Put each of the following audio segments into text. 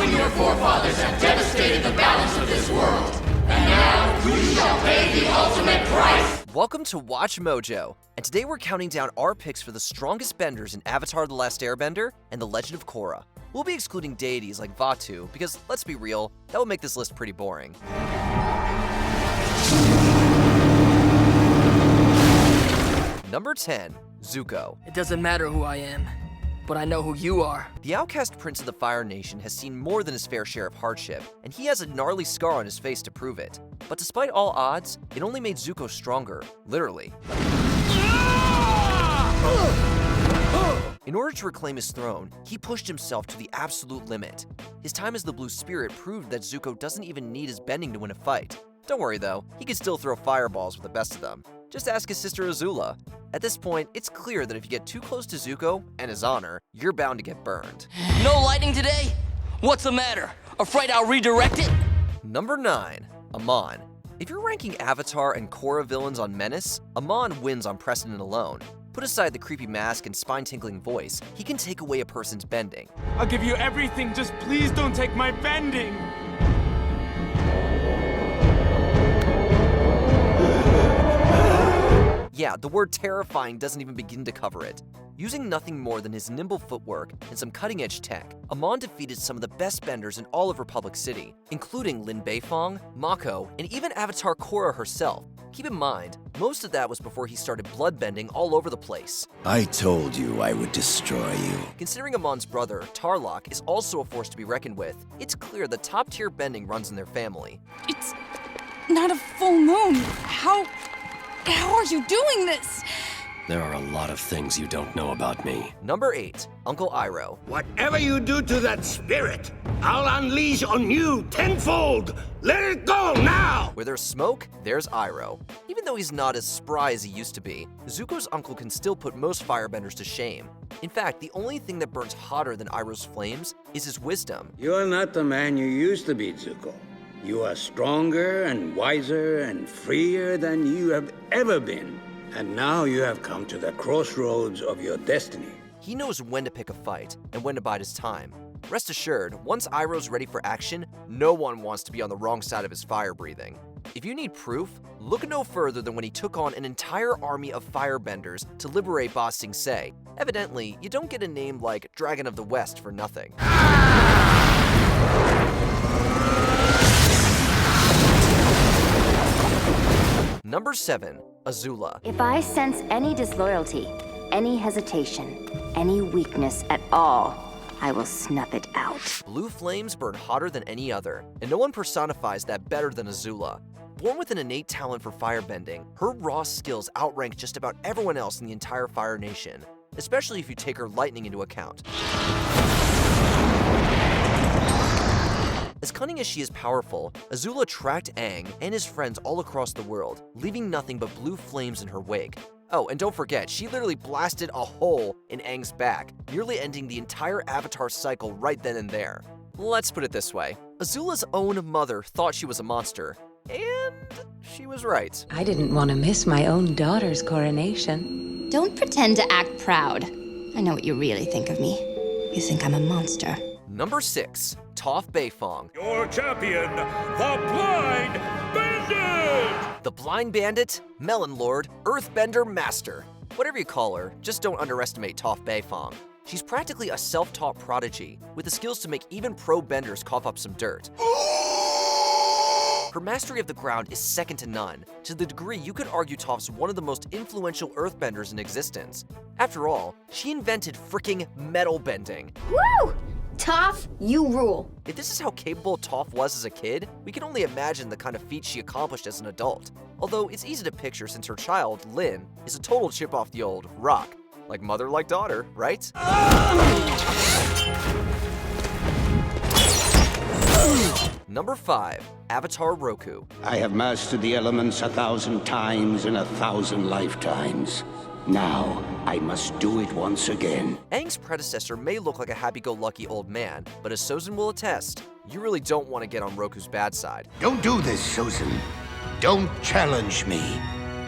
and your forefathers have devastated the balance of this world. And now, you shall pay the ultimate price! Welcome to Watch Mojo, and today we're counting down our picks for the strongest benders in Avatar: The Last Airbender and The Legend of Korra. We'll be excluding deities like Vaatu, because let's be real, that would make this list pretty boring. Number 10, Zuko. It doesn't matter who I am, but I know who you are. The outcast prince of the Fire Nation has seen more than his fair share of hardship, and he has a gnarly scar on his face to prove it. But despite all odds, it only made Zuko stronger, literally. In order to reclaim his throne, he pushed himself to the absolute limit. His time as the Blue Spirit proved that Zuko doesn't even need his bending to win a fight. Don't worry though, he can still throw fireballs with the best of them. Just ask his sister Azula. At this point, it's clear that if you get too close to Zuko and his honor, you're bound to get burned. No lightning today? What's the matter? Afraid I'll redirect it? Number 9, Aman. If you're ranking Avatar and Korra villains on menace, Aman wins on precedent alone. Put aside the creepy mask and spine-tingling voice, he can take away a person's bending. I'll give you everything, just please don't take my bending! Yeah, the word terrifying doesn't even begin to cover it. Using nothing more than his nimble footwork and some cutting-edge tech, Aman defeated some of the best benders in all of Republic City, including Lin Beifong, Mako, and even Avatar Korra herself. Keep in mind, most of that was before he started bloodbending all over the place. I told you I would destroy you. Considering Aman's brother, Tarlok, is also a force to be reckoned with, it's clear that top-tier bending runs in their family. It's not a full moon. How are you doing this? There are a lot of things you don't know about me. Number 8, Uncle Iroh. Whatever you do to that spirit, I'll unleash on you tenfold! Let it go now! Where there's smoke, there's Iroh. Even though he's not as spry as he used to be, Zuko's uncle can still put most firebenders to shame. In fact, the only thing that burns hotter than Iroh's flames is his wisdom. You are not the man you used to be, Zuko. You are stronger and wiser and freer than you have ever been. And now you have come to the crossroads of your destiny. He knows when to pick a fight and when to bide his time. Rest assured, once Iroh's ready for action, no one wants to be on the wrong side of his fire breathing. If you need proof, look no further than when he took on an entire army of firebenders to liberate Ba Sing Se. Evidently, you don't get a name like Dragon of the West for nothing. Number 7, Azula. If I sense any disloyalty, any hesitation, any weakness at all, I will snuff it out. Blue flames burn hotter than any other, and no one personifies that better than Azula. Born with an innate talent for firebending, her raw skills outrank just about everyone else in the entire Fire Nation, especially if you take her lightning into account. As cunning as she is powerful, Azula tracked Aang and his friends all across the world, leaving nothing but blue flames in her wake. Oh, and don't forget, she literally blasted a hole in Aang's back, nearly ending the entire Avatar cycle right then and there. Let's put it this way, Azula's own mother thought she was a monster, and she was right. I didn't want to miss my own daughter's coronation. Don't pretend to act proud. I know what you really think of me. You think I'm a monster. Number 6, Toof Bayong. Your champion, the Blind Bandit! The Blind Bandit, Melon Lord, Earthbender Master. Whatever you call her, just don't underestimate Toof Bayong. She's practically a self-taught prodigy, with the skills to make even pro benders cough up some dirt. Her mastery of the ground is second to none, to the degree you could argue Toph's one of the most influential earthbenders in existence. After all, she invented fricking metal bending. Woo! Toph, you rule. If this is how capable Toph was as a kid, we can only imagine the kind of feats she accomplished as an adult. Although it's easy to picture since her child, Lin, is a total chip off the old rock. Like mother, like daughter, right? Number 5, Avatar Roku. I have mastered the elements 1,000 times in 1,000 lifetimes. Now, I must do it once again. Aang's predecessor may look like a happy-go-lucky old man, but as Sozin will attest, you really don't want to get on Roku's bad side. Don't do this, Sozin. Don't challenge me.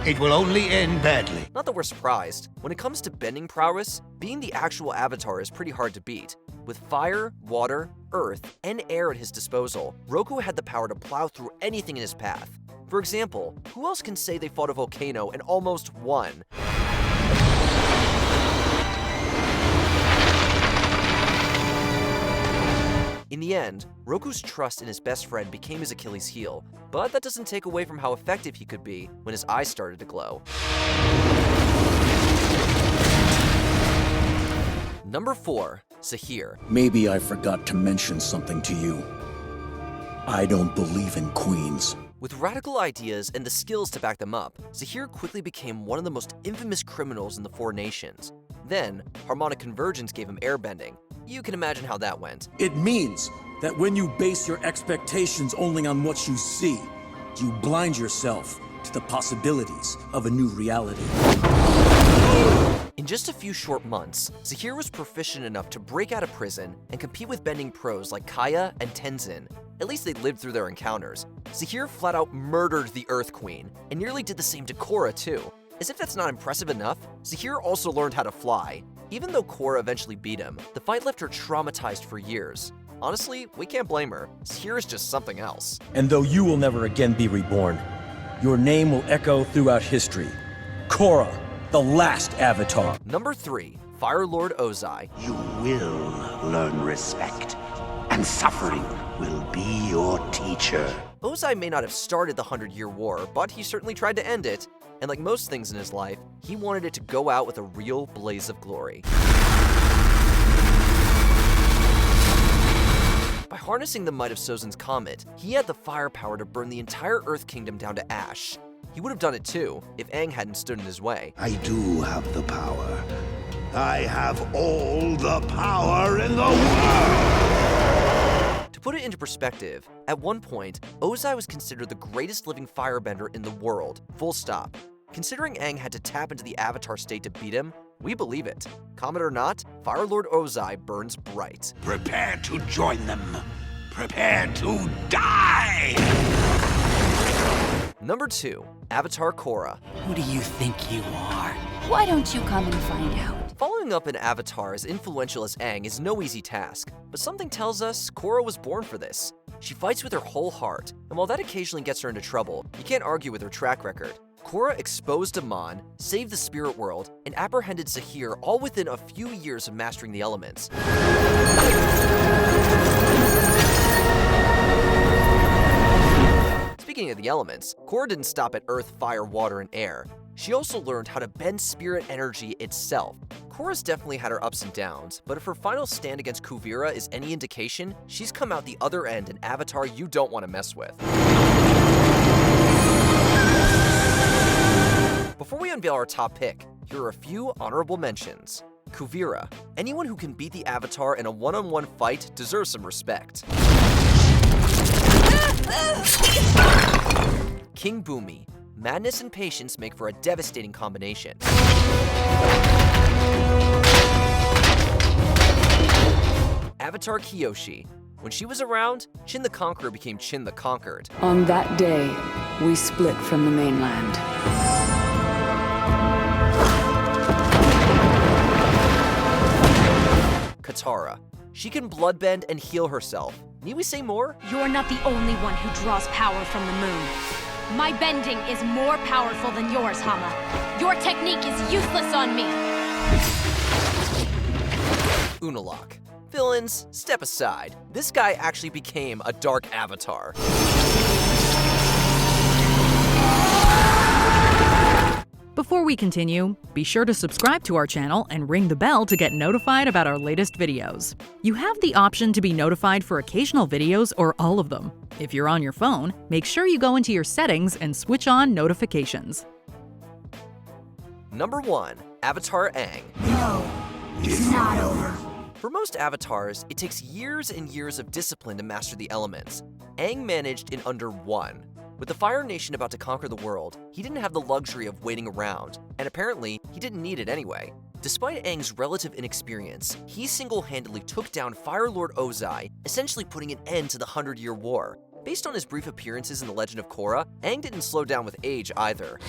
It will only end badly. Not that we're surprised. When it comes to bending prowess, being the actual Avatar is pretty hard to beat. With fire, water, earth, and air at his disposal, Roku had the power to plow through anything in his path. For example, who else can say they fought a volcano and almost won? In the end, Roku's trust in his best friend became his Achilles heel, but that doesn't take away from how effective he could be when his eyes started to glow. Number 4. Zahir. Maybe I forgot to mention something to you. I don't believe in queens. With radical ideas and the skills to back them up, Zahir quickly became one of the most infamous criminals in the Four Nations. Then, harmonic convergence gave him airbending. You can imagine how that went. It means that when you base your expectations only on what you see, you blind yourself to the possibilities of a new reality. In just a few short months, Zahir was proficient enough to break out of prison and compete with bending pros like Kaya and Tenzin. At least they lived through their encounters. Zahir flat out murdered the Earth Queen, and nearly did the same to Kora too. As if that's not impressive enough, Zahir also learned how to fly. Even though Kora eventually beat him, the fight left her traumatized for years. Honestly, we can't blame her. Zahir is just something else. And though you will never again be reborn, your name will echo throughout history. Kora, the last Avatar. Number 3. Fire Lord Ozai. You will learn respect, and suffering will be your teacher. Ozai may not have started the 100-Year War, but he certainly tried to end it. And like most things in his life, he wanted it to go out with a real blaze of glory. By harnessing the might of Sozin's comet, he had the firepower to burn the entire Earth Kingdom down to ash. He would have done it too, if Aang hadn't stood in his way. I do have the power. I have all the power in the world! To put it into perspective, at one point, Ozai was considered the greatest living firebender in the world, full stop. Considering Aang had to tap into the Avatar state to beat him, we believe it. Comet or not, Fire Lord Ozai burns bright. Prepare to join them. Prepare to die! Number 2. Avatar Korra. Who do you think you are? Why don't you come and find out? Following up an Avatar as influential as Aang is no easy task, but something tells us Korra was born for this. She fights with her whole heart, and while that occasionally gets her into trouble, you can't argue with her track record. Korra exposed Aman, saved the spirit world, and apprehended Zahir all within a few years of mastering the elements. Speaking of the elements, Korra didn't stop at earth, fire, water, and air. She also learned how to bend spirit energy itself. Korra's definitely had her ups and downs, but if her final stand against Kuvira is any indication, she's come out the other end an Avatar you don't want to mess with. Before we unveil our top pick, here are a few honorable mentions. Kuvira. Anyone who can beat the Avatar in a one-on-one fight deserves some respect. King Bumi. Madness and patience make for a devastating combination. Avatar Kyoshi. When she was around, Chin the Conqueror became Chin the Conquered. On that day, we split from the mainland. Katara. She can bloodbend and heal herself. Need we say more? You're not the only one who draws power from the moon. My bending is more powerful than yours, Hama. Your technique is useless on me. Unalaq. Villains, step aside. This guy actually became a dark Avatar. Before we continue, be sure to subscribe to our channel and ring the bell to get notified about our latest videos. You have the option to be notified for occasional videos or all of them. If you're on your phone, make sure you go into your settings and switch on notifications. Number 1. Avatar Aang. No, it's not over. For most avatars, it takes years and years of discipline to master the elements. Aang managed in under 1. With the Fire Nation about to conquer the world, he didn't have the luxury of waiting around, and apparently, he didn't need it anyway. Despite Aang's relative inexperience, he single-handedly took down Fire Lord Ozai, essentially putting an end to the 100-Year War. Based on his brief appearances in The Legend of Korra, Aang didn't slow down with age either.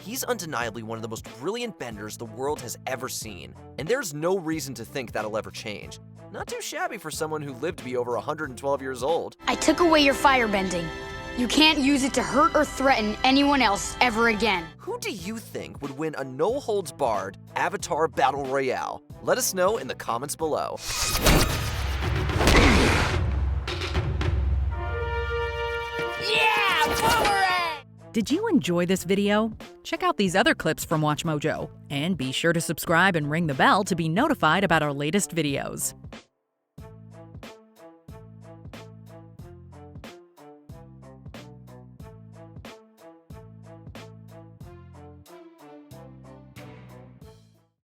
He's undeniably one of the most brilliant benders the world has ever seen, and there's no reason to think that'll ever change. Not too shabby for someone who lived to be over 112 years old. I took away your firebending. You can't use it to hurt or threaten anyone else ever again. Who do you think would win a no-holds-barred Avatar Battle Royale? Let us know in the comments below. Yeah! Boomerang! Did you enjoy this video? Check out these other clips from WatchMojo, and be sure to subscribe and ring the bell to be notified about our latest videos.